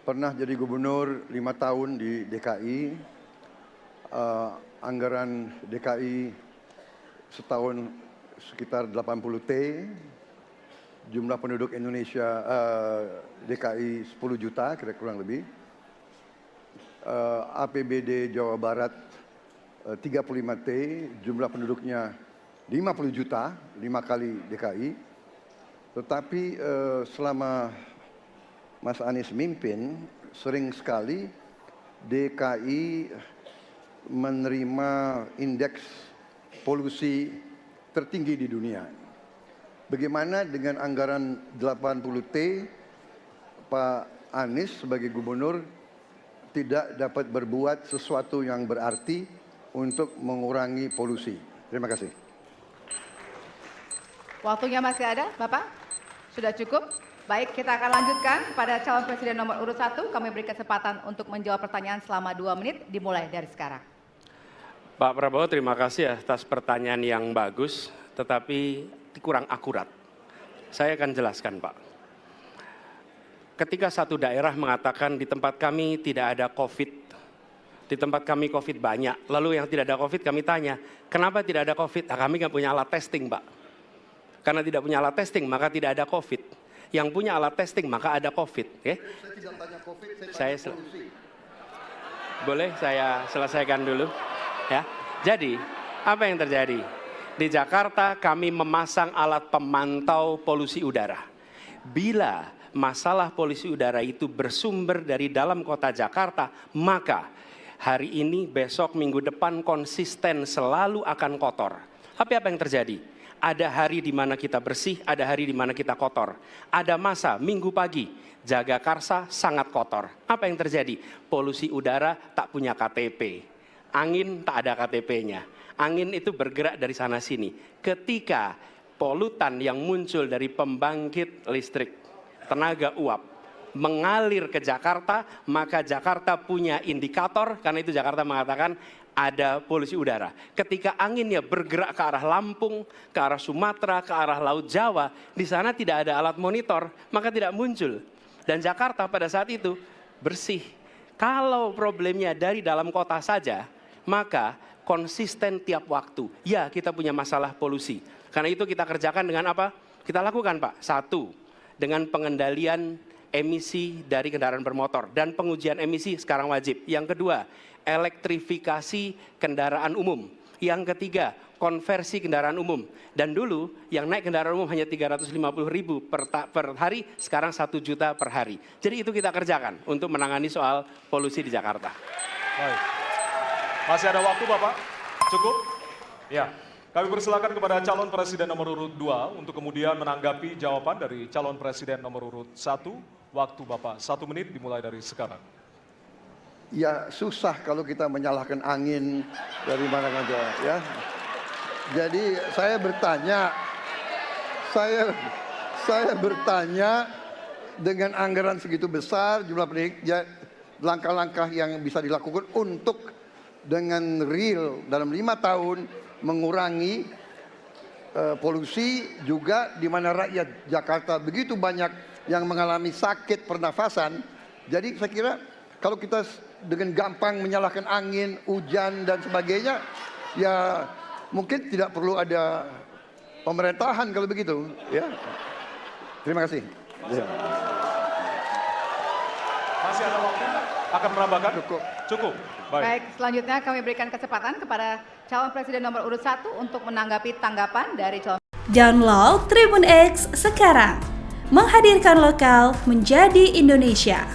pernah jadi gubernur 5 tahun di DKI. Anggaran DKI setahun sekitar 80 T. Jumlah penduduk Indonesia DKI 10 juta kira-kira kurang lebih. APBD Jawa Barat 35 T, jumlah penduduknya 50 juta, 5 kali DKI. Tetapi selama Mas Anies mimpin, sering sekali DKI menerima indeks polusi tertinggi di dunia. Bagaimana dengan anggaran 80 T, Pak Anies sebagai gubernur tidak dapat berbuat sesuatu yang berarti untuk mengurangi polusi? Terima kasih. Waktunya masih ada, Bapak? Sudah cukup? Baik, kita akan lanjutkan pada calon presiden nomor urut 1. Kami beri kesempatan untuk menjawab pertanyaan selama 2 menit, dimulai dari sekarang. Pak Prabowo, terima kasih atas pertanyaan yang bagus, tetapi kurang akurat. Saya akan jelaskan, Pak. Ketika satu daerah mengatakan di tempat kami tidak ada COVID, di tempat kami COVID banyak, lalu yang tidak ada COVID kami tanya, kenapa tidak ada COVID? Nah, kami nggak punya alat testing, Pak. Karena tidak punya alat testing, maka tidak ada COVID. Yang punya alat testing, maka ada COVID. Okay? Saya tidak tanya COVID, saya tanya polusi. Boleh saya selesaikan dulu? Ya. Jadi, apa yang terjadi? Di Jakarta kami memasang alat pemantau polusi udara. Bila masalah polusi udara itu bersumber dari dalam kota Jakarta, maka hari ini, besok, minggu depan konsisten selalu akan kotor. Tapi apa yang terjadi? Ada hari di mana kita bersih, ada hari di mana kita kotor. Ada masa minggu pagi, Jagakarsa sangat kotor. Apa yang terjadi? Polusi udara tak punya KTP. Angin tak ada KTP-nya. Angin itu bergerak dari sana sini. Ketika polutan yang muncul dari pembangkit listrik, tenaga uap, mengalir ke Jakarta, maka Jakarta punya indikator, karena itu Jakarta mengatakan ada polusi udara. Ketika anginnya bergerak ke arah Lampung, ke arah Sumatera, ke arah Laut Jawa, di sana tidak ada alat monitor, maka tidak muncul. Dan Jakarta pada saat itu bersih. Kalau problemnya dari dalam kota saja, maka konsisten tiap waktu. Ya, kita punya masalah polusi. Karena itu kita kerjakan dengan apa? Kita lakukan, Pak. 1, dengan pengendalian emisi dari kendaraan bermotor. Dan pengujian emisi sekarang wajib. Yang kedua, elektrifikasi kendaraan umum. Yang ketiga, konversi kendaraan umum. Dan dulu yang naik kendaraan umum hanya 350.000 per hari, sekarang 1 juta per hari. Jadi itu kita kerjakan untuk menangani soal polusi di Jakarta. Baik. Masih ada waktu, Bapak? Cukup? Ya. Kami persilakan kepada calon presiden nomor urut 2 untuk kemudian menanggapi jawaban dari calon presiden nomor urut 1. Waktu Bapak 1 menit dimulai dari sekarang. Ya susah kalau kita menyalahkan angin dari mana saja, ya. Jadi saya bertanya dengan anggaran segitu besar, jumlah penduduk, ya, langkah-langkah yang bisa dilakukan untuk dengan real dalam 5 tahun mengurangi polusi, juga di mana rakyat Jakarta begitu banyak yang mengalami sakit pernafasan. Jadi saya kira kalau kita dengan gampang menyalahkan angin, hujan dan sebagainya, ya mungkin tidak perlu ada pemerintahan kalau begitu, ya. Terima kasih. Masih ada waktu? Akan menambahkan? Cukup. Baik, selanjutnya kami berikan kesempatan kepada calon presiden nomor urut 1 untuk menanggapi tanggapan dari calon. Download Tribun X sekarang. Menghadirkan lokal menjadi Indonesia.